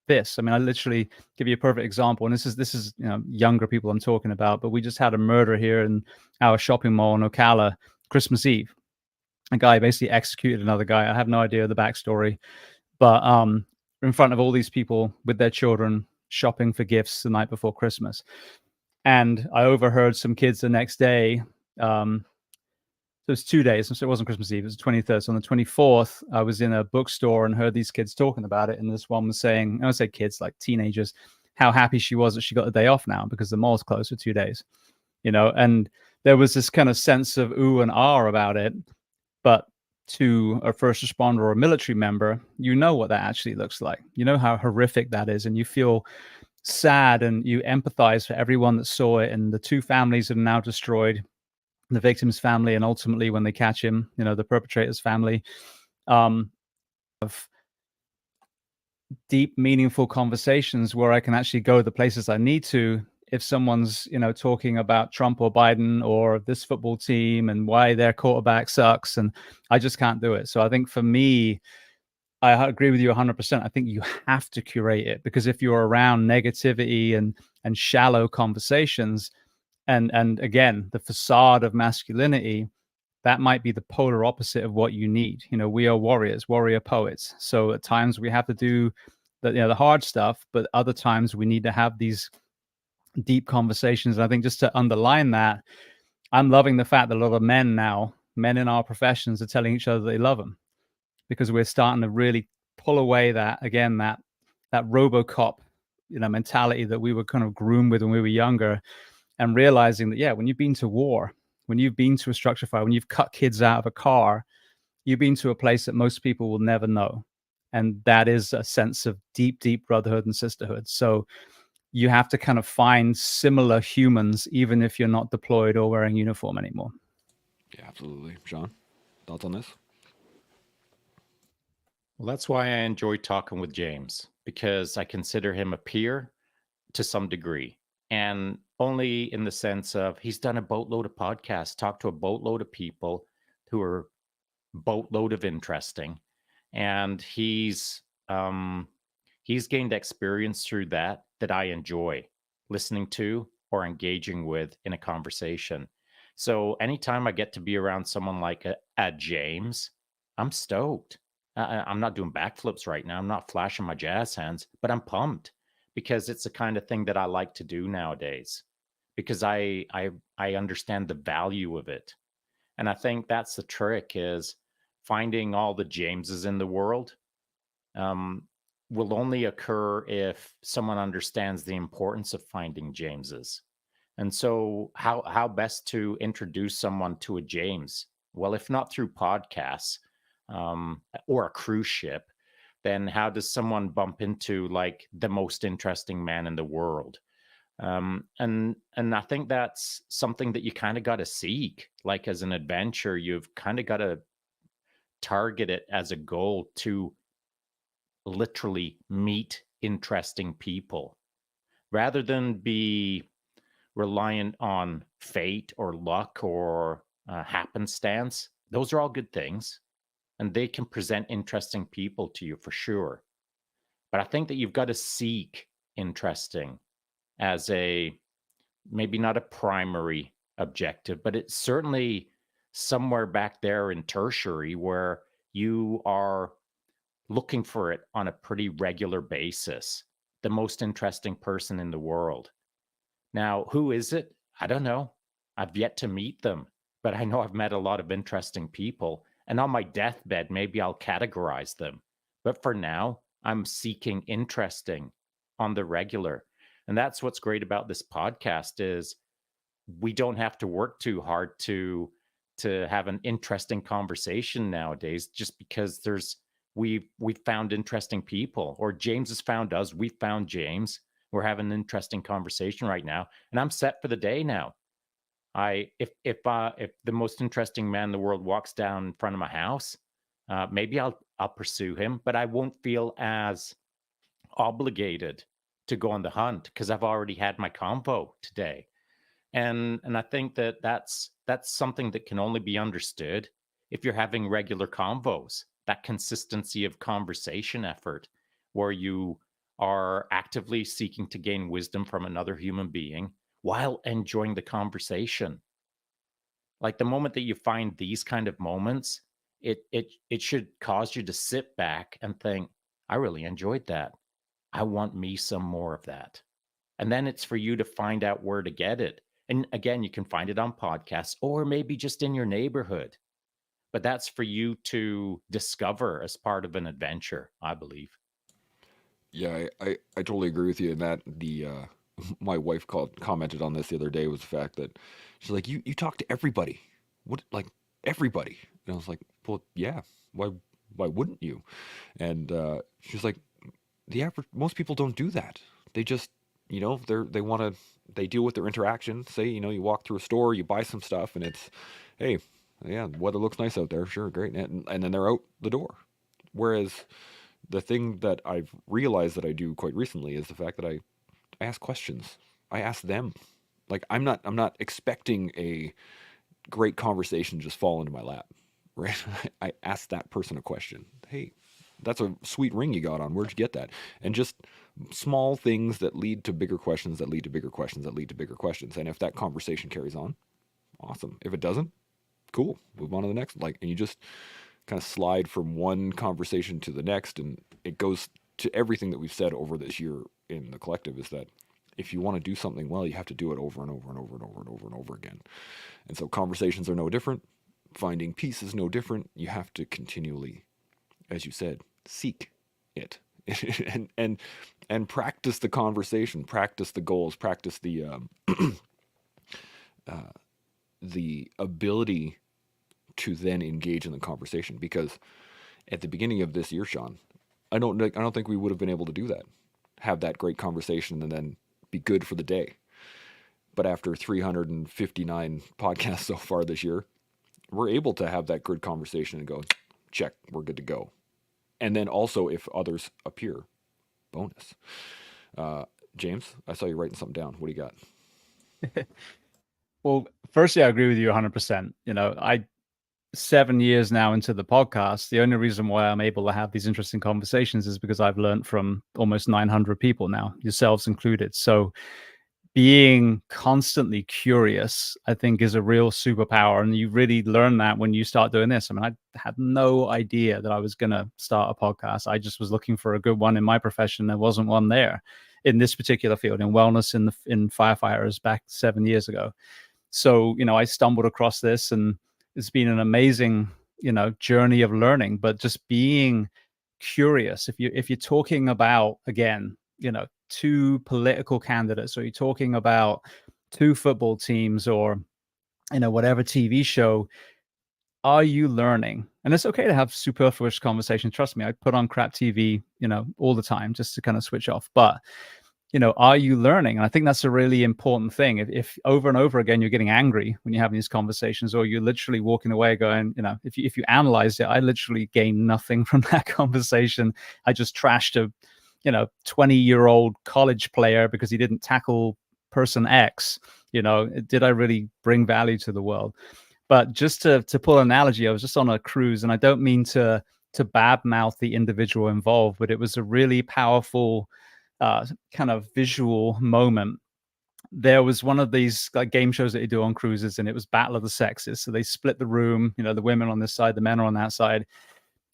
this. I mean, I literally give you a perfect example, and this is younger people I'm talking about, but we just had a murder here in our shopping mall in Ocala Christmas Eve. A guy basically executed another guy. I have no idea the backstory, but in front of all these people with their children shopping for gifts the night before Christmas. And I overheard some kids the next day. So it's 2 days. So it wasn't Christmas Eve. It was the 23rd. So on the 24th, I was in a bookstore and heard these kids talking about it. And this one was saying, I would say kids, like teenagers, how happy she was that she got the day off now because the mall's closed for 2 days, and there was this kind of sense of ooh and ah about it. But to a first responder or a military member, what that actually looks like. You know how horrific that is. And you feel sad and you empathize for everyone that saw it. And the 2 families that are now destroyed, the victim's family, and ultimately when they catch him, the perpetrator's family. Of deep, meaningful conversations where I can actually go the places I need to if someone's, talking about Trump or Biden or this football team and why their quarterback sucks, and I just can't do it. So I think for me, I agree with you 100%. I think you have to curate it, because if you're around negativity and shallow conversations, and again, the facade of masculinity, that might be the polar opposite of what you need. We are warriors, warrior poets. So at times we have to do the hard stuff, but other times we need to have these deep conversations. And I think just to underline that, I'm loving the fact that a lot of men in our professions are telling each other they love them, because we're starting to really pull away that RoboCop, mentality that we were kind of groomed with when we were younger, and realizing that, when you've been to war, when you've been to a structure fire, when you've cut kids out of a car, you've been to a place that most people will never know. And that is a sense of deep, deep brotherhood and sisterhood. So you have to kind of find similar humans, even if you're not deployed or wearing uniform anymore. Yeah, absolutely. Shaun, thoughts on this? Well, that's why I enjoy talking with James, because I consider him a peer to some degree, and only in the sense of he's done a boatload of podcasts, talked to a boatload of people who are boatload of interesting, and he's gained experience through that I enjoy listening to or engaging with in a conversation. So anytime I get to be around someone like a James, I'm stoked. I'm not doing backflips right now. I'm not flashing my jazz hands, but I'm pumped because it's the kind of thing that I like to do nowadays, because I understand the value of it. And I think that's the trick, is finding all the Jameses in the world will only occur if someone understands the importance of finding Jameses. And so how best to introduce someone to a James? Well, if not through podcasts or a cruise ship, then how does someone bump into like the most interesting man in the world? And I think that's something that you kind of got to seek. Like as an adventure, you've kind of got to target it as a goal to literally meet interesting people, rather than be reliant on fate or luck or happenstance. Those are all good things, and they can present interesting people to you for sure. But I think that you've got to seek interesting as a, maybe not a primary objective, but it's certainly somewhere back there in tertiary where you are looking for it on a pretty regular basis. The most interesting person in the world. Now, who is it? I don't know. I've yet to meet them, but I know I've met a lot of interesting people. And on my deathbed, maybe I'll categorize them. But for now, I'm seeking interesting on the regular. And that's what's great about this podcast, is we don't have to work too hard to have an interesting conversation nowadays, just because we've found interesting people, or James has found us. We found James. We're having an interesting conversation right now, and I'm set for the day now. If the most interesting man in the world walks down in front of my house, maybe I'll pursue him, but I won't feel as obligated to go on the hunt because I've already had my convo today. And I think that that's something that can only be understood if you're having regular convos, that consistency of conversation effort, where you are actively seeking to gain wisdom from another human being while enjoying the conversation. Like the moment that you find these kind of moments, it should cause you to sit back and think, I really enjoyed that. I want me some more of that. And then it's for you to find out where to get it. And again, you can find it on podcasts or maybe just in your neighborhood. But that's for you to discover as part of an adventure, I believe. Yeah, I totally agree with you in that. My wife commented on this the other day, was the fact that she's like, you talk to everybody. What, like everybody? And I was like, well, yeah. Why wouldn't you? And she's like, most people don't do that. They just, they deal with their interaction. Say, you walk through a store, you buy some stuff, and it's, hey, yeah, weather looks nice out there. Sure, great. And then they're out the door. Whereas the thing that I've realized that I do quite recently is the fact that I ask questions. I ask them. Like I'm not expecting a great conversation to just fall into my lap, right? I ask that person a question. Hey, that's a sweet ring you got on. Where'd you get that? And just small things that lead to bigger questions, that lead to bigger questions, that lead to bigger questions. And if that conversation carries on, awesome. If it doesn't, cool, move on to the next. Like, and you just kind of slide from one conversation to the next, and it goes to everything that we've said over this year in the collective, is that if you want to do something well, you have to do it over and over and over and over and over and over again. And so conversations are no different. Finding peace is no different. You have to continually, as you said, seek it and practice the conversation, practice the goals, practice the ability to then engage in the conversation. Because at the beginning of this year, Shaun, I don't think we would have been able to do that, have that great conversation and then be good for the day. But after 359 podcasts so far this year, we're able to have that good conversation and go, check, we're good to go. And then also, if others appear, bonus. James, I saw you writing something down. What do you got? Well, firstly, I agree with you 100%. You know, 7 years now into the podcast, the only reason why I'm able to have these interesting conversations is because I've learned from almost 900 people now, yourselves included. So being constantly curious, I think, is a real superpower. And you really learn that when you start doing this. I mean, I had no idea that I was going to start a podcast. I just was looking for a good one in my profession. There wasn't one there in this particular field, in wellness, in firefighters back 7 years ago. So, you know, I stumbled across this, and it's been an amazing, you know, journey of learning. But just being curious, if you're talking about, again, you know, two political candidates, or you're talking about two football teams, or, you know, whatever TV show, are you learning? And it's okay to have superfluous conversations. Trust me, I put on crap TV, you know, all the time just to kind of switch off. But, you know, are you learning? And I think that's a really important thing. If over and over again you're getting angry when you're having these conversations, or you're literally walking away going, you know, if you analyze it, I literally gained nothing from that conversation. I just trashed a, you know, 20-year-old college player because he didn't tackle person X. You know, did I really bring value to the world? But just to pull an analogy, I was just on a cruise, and I don't mean to badmouth the individual involved, but it was a really powerful kind of visual moment. There was one of these like game shows that you do on cruises, and it was Battle of the Sexes. So they split the room, you know, the women on this side, the men are on that side.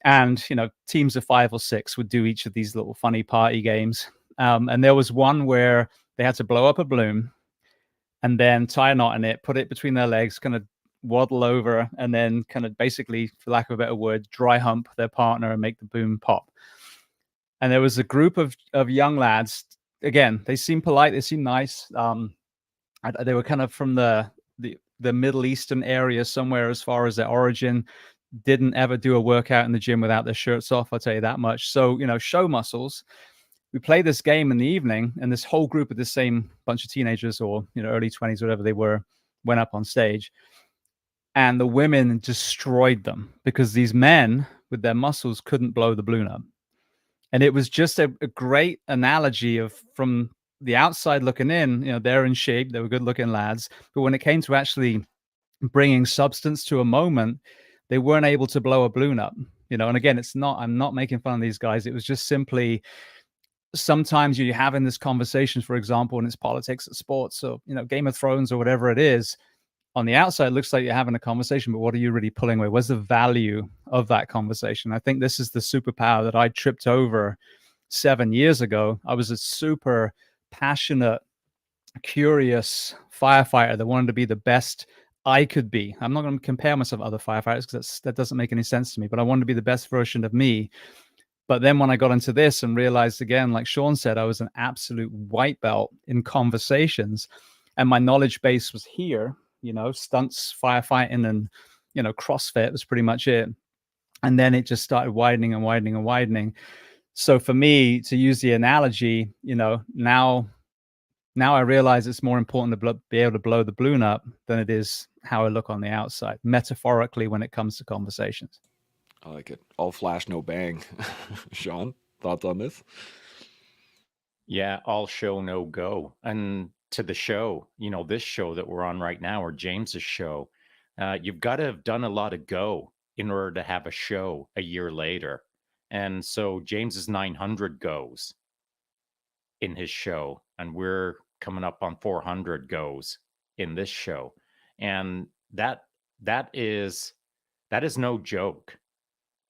And, you know, teams of 5 or 6 would do each of these little funny party games. And there was one where they had to blow up a balloon and then tie a knot in it, put it between their legs, kind of waddle over, and then kind of basically, for lack of a better word, dry hump their partner and make the balloon pop. And there was a group of young lads. Again, they seemed polite, they seemed nice. They were kind of from the Middle Eastern area somewhere, as far as their origin. Didn't ever do a workout in the gym without their shirts off, I'll tell you that much. So, you know, show muscles. We played this game in the evening, and this whole group of the same bunch of teenagers, or, you know, early 20s, whatever they were, went up on stage. And the women destroyed them because these men with their muscles couldn't blow the balloon up. And it was just a great analogy of, from the outside looking in, you know, they're in shape, they were good looking lads. But when it came to actually bringing substance to a moment, they weren't able to blow a balloon up, you know. And again, I'm not making fun of these guys. It was just simply, sometimes you're having this conversation, for example, and it's politics or sports, or, you know, Game of Thrones or whatever it is. On the outside, it looks like you're having a conversation, but what are you really pulling away? What's the value of that conversation? I think this is the superpower that I tripped over 7 years ago. I was a super passionate, curious firefighter that wanted to be the best I could be. I'm not going to compare myself to other firefighters because that doesn't make any sense to me, but I wanted to be the best version of me. But then when I got into this and realized, again, like Shaun said, I was an absolute white belt in conversations, and my knowledge base was here, you know, stunts, firefighting, and, you know, CrossFit was pretty much it. And then it just started widening and widening and widening. So for me, to use the analogy, you know, now I realize it's more important to be able to blow the balloon up than it is how I look on the outside, metaphorically, when it comes to conversations. I like it. All flash, no bang. Shaun, thoughts on this? Yeah, all show, no go. And to the show, you know, this show that we're on right now, or James's show, you've got to have done a lot of go in order to have a show a year later. And so James's 900 goes in his show, and we're coming up on 400 goes in this show. And that that is no joke.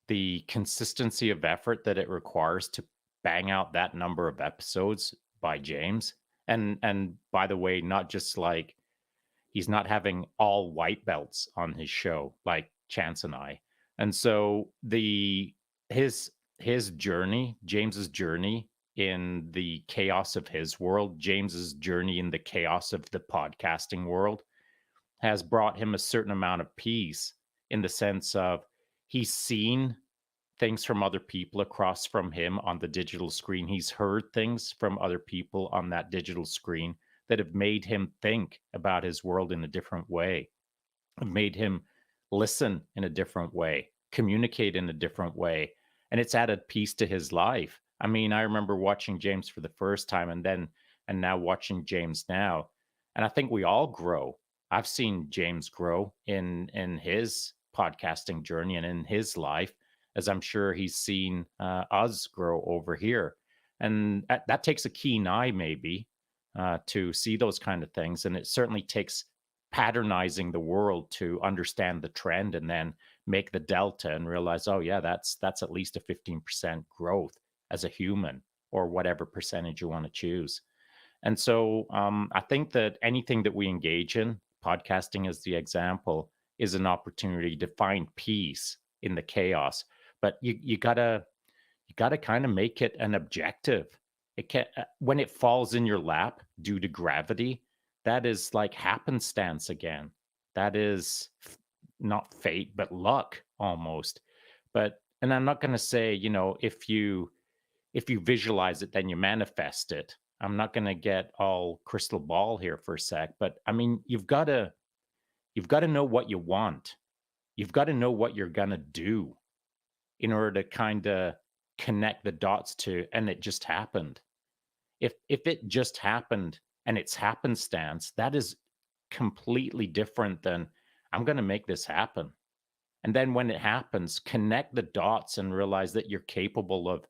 The consistency of effort that it requires to bang out that number of episodes by James. And by the way, not just like he's not having all white belts on his show like Chance and I. And so his journey, James's journey in the chaos of his world, James's journey in the chaos of the podcasting world has brought him a certain amount of peace, in the sense of he's seen things from other people across from him on the digital screen. He's heard things from other people on that digital screen that have made him think about his world in a different way, have made him listen in a different way, communicate in a different way. And it's added peace to his life. I mean, I remember watching James for the first time and now watching James now. And I think we all grow. I've seen James grow in his podcasting journey and in his life, as I'm sure he's seen us grow over here. And that takes a keen eye, maybe, to see those kind of things. And it certainly takes patternizing the world to understand the trend and then make the delta and realize, oh yeah, that's at least a 15% growth as a human, or whatever percentage you want to choose. And so I think that anything that we engage in, podcasting as the example, is an opportunity to find peace in the chaos. But you gotta kind of make it an objective. It can, when it falls in your lap due to gravity, that is like happenstance again. That is not fate, but luck almost. And I'm not going to say, if you visualize it, then you manifest it. I'm not going to get all crystal ball here for a sec, but I mean, you've got to know what you want. You've got to know what you're going to do in order to kind of connect the dots to, and it just happened. If it just happened and it's happenstance, that is completely different than I'm going to make this happen. And then when it happens, connect the dots and realize that you're capable of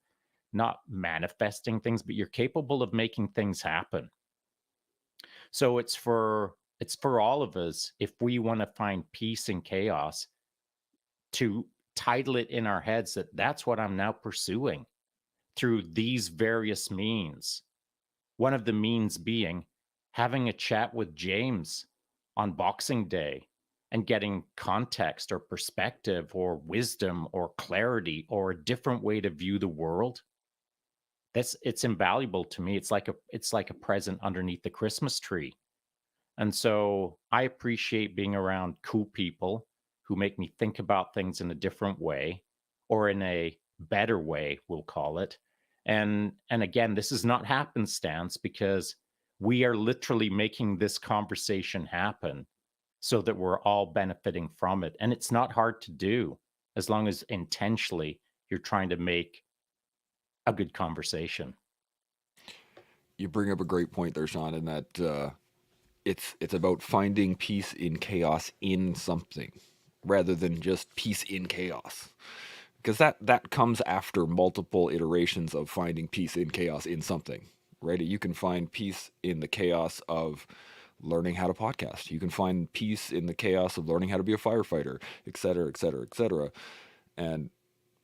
not manifesting things, but you're capable of making things happen. So it's for all of us, if we want to find peace in chaos, to title it in our heads that that's what I'm now pursuing through these various means. One of the means being having a chat with James on Boxing Day and getting context or perspective or wisdom or clarity or a different way to view the world. It's invaluable to me. It's like a present underneath the Christmas tree. And so I appreciate being around cool people who make me think about things in a different way, or in a better way, we'll call it. And again, this is not happenstance, because we are literally making this conversation happen so that we're all benefiting from it. And it's not hard to do, as long as intentionally you're trying to make a good conversation. You bring up a great point there, Shaun, in that it's about finding peace in chaos in something, rather than just peace in chaos. Because that comes after multiple iterations of finding peace in chaos in something, right? You can find peace in the chaos of learning how to podcast. You can find peace in the chaos of learning how to be a firefighter, et cetera, et cetera, et cetera. And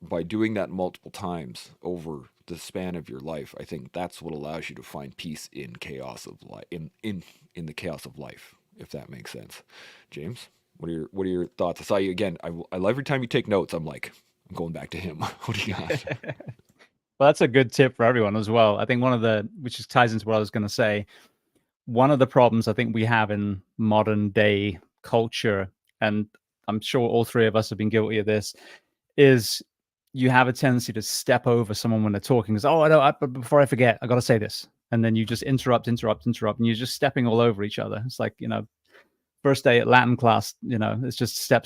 by doing that multiple times over the span of your life, I think that's what allows you to find peace in chaos of life, in the chaos of life, if that makes sense. James, what are your thoughts? I saw you again. I love every time you take notes. I'm going back to him. What do you got? Well, that's a good tip for everyone as well. I think which ties into what I was going to say, one of the problems I think we have in modern day culture, and I'm sure all three of us have been guilty of this, is you have a tendency to step over someone when they're talking. But before I forget, I got to say this. And then you just interrupt, and you're just stepping all over each other. It's like, first day at Latin class, it's just step.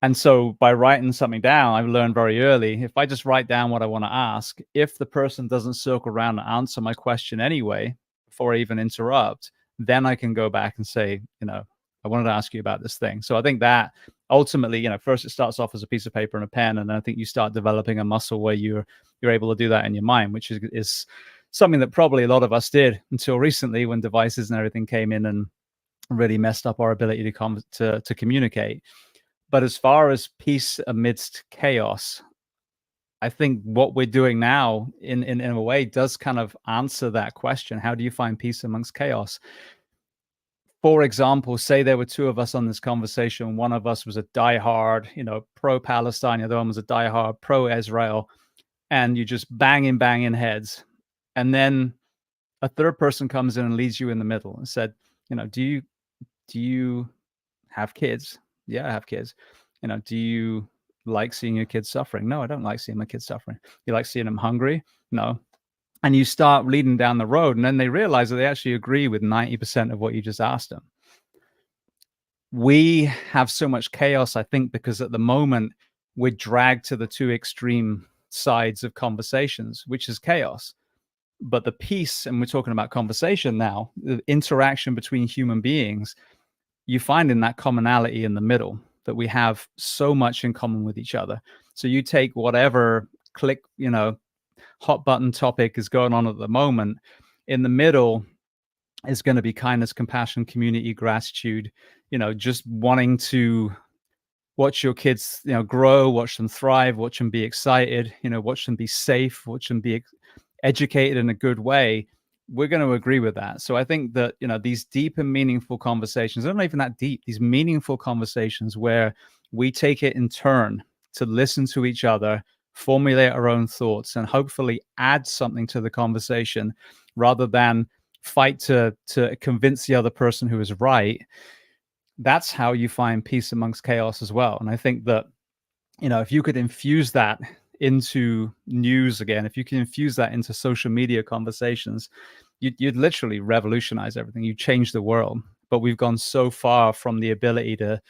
And so by writing something down, I've learned very early, if I just write down what I want to ask, if the person doesn't circle around and answer my question anyway, before I even interrupt, then I can go back and say, I wanted to ask you about this thing. So I think that ultimately, first it starts off as a piece of paper and a pen, and I think you start developing a muscle where you're able to do that in your mind, which is something that probably a lot of us did until recently, when devices and everything came in and really messed up our ability to communicate. But as far as peace amidst chaos, I think what we're doing now in a way does kind of answer that question. How do you find peace amongst chaos? For example, say there were two of us on this conversation. One of us was a diehard, pro-Palestine. The other one was a diehard pro-Israel. And you just banging heads. And then a third person comes in and leads you in the middle and said, do you have kids? Yeah, I have kids. Do you like seeing your kids suffering? No, I don't like seeing my kids suffering. You like seeing them hungry? No. And you start leading down the road, and then they realize that they actually agree with 90% of what you just asked them. We have so much chaos, I think, because at the moment we're dragged to the two extreme sides of conversations, which is chaos. But the peace, and we're talking about conversation now, the interaction between human beings, you find in that commonality in the middle, that we have so much in common with each other. So you take whatever hot button topic is going on at the moment, in the middle is going to be kindness, compassion, community, gratitude, just wanting to watch your kids, grow, watch them thrive, watch them be excited, watch them be safe, watch them be educated in a good way. We're going to agree with that. So I think that, these deep and meaningful conversations, they're not even that deep, these meaningful conversations where we take it in turn to listen to each other, formulate our own thoughts, and hopefully add something to the conversation rather than fight to convince the other person who is right. That's how you find peace amongst chaos as well. And I think that, if you could infuse that into news again, if you can infuse that into social media conversations, you'd literally revolutionize everything. You change the world. But we've gone so far from the ability to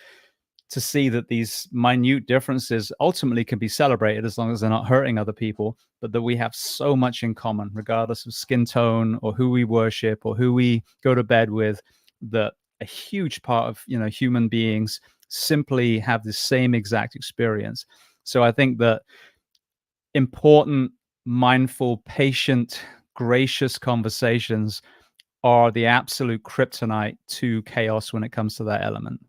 see that these minute differences ultimately can be celebrated as long as they're not hurting other people, but that we have so much in common, regardless of skin tone or who we worship or who we go to bed with, that a huge part of human beings simply have the same exact experience. So I think that important, mindful, patient, gracious conversations are the absolute kryptonite to chaos when it comes to that element.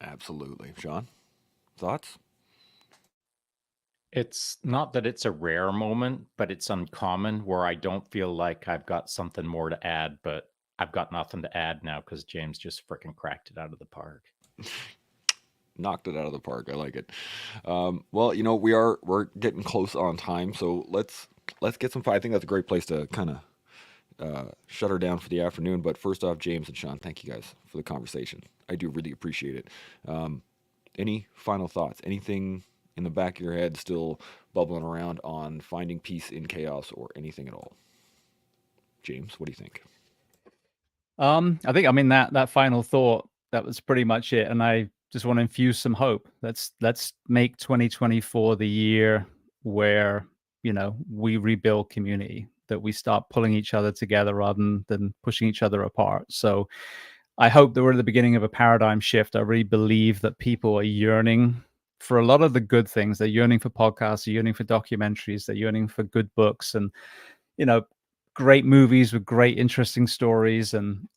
Absolutely. Shaun, thoughts? It's not that it's a rare moment, but it's uncommon where I don't feel like I've got something more to add, but I've got nothing to add now because James just freaking cracked it out of the park. Knocked it out of the park. I like it. Well, we're getting close on time, so let's get some fun. I think that's a great place to kind of shut her down for the afternoon. But first off, James and Shaun, thank you guys for the conversation. I do really appreciate it. Any final thoughts? Anything in the back of your head still bubbling around on finding peace in chaos or anything at all? James, what do you think? I think, that final thought, that was pretty much it. And I just want to infuse some hope. Let's make 2024 the year where, we rebuild community, that we start pulling each other together rather than pushing each other apart. So I hope that we're at the beginning of a paradigm shift. I really believe that people are yearning for a lot of the good things. They're yearning for podcasts, they're yearning for documentaries, they're yearning for good books and, great movies with great, interesting stories and,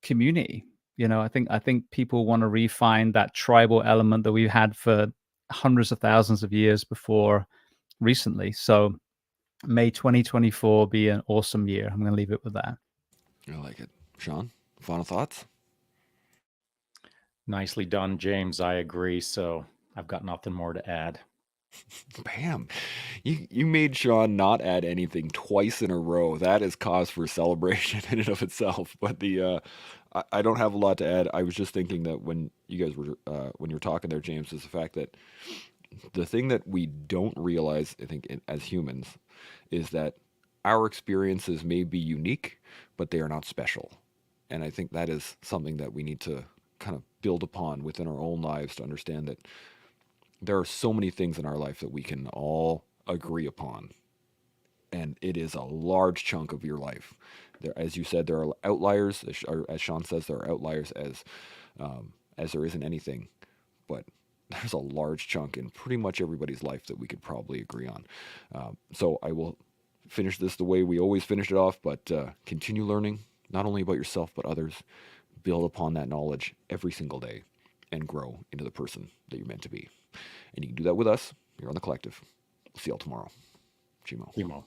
community. I think people want to refine that tribal element that we've had for hundreds of thousands of years before recently. So may 2024 be an awesome year. I'm going to leave it with that. I like it. Shaun, final thoughts? Nicely done, James. I agree. So I've got nothing more to add. Bam. You made Shaun not add anything twice in a row. That is cause for celebration in and of itself. But I don't have a lot to add. I was just thinking that when you guys were when you were talking there, James, is the fact that the thing that we don't realize, I think, as humans, is that our experiences may be unique, but they are not special. And I think that is something that we need to kind of build upon within our own lives to understand that there are so many things in our life that we can all agree upon. And it is a large chunk of your life. There, as you said, there are outliers, as Shaun says, there are outliers as there isn't anything. But there's a large chunk in pretty much everybody's life that we could probably agree on. So I will finish this the way we always finish it off, but continue learning, not only about yourself, but others. Build upon that knowledge every single day and grow into the person that you're meant to be. And you can do that with us here on The Collective. We'll see y'all tomorrow. Chimo. Chemo.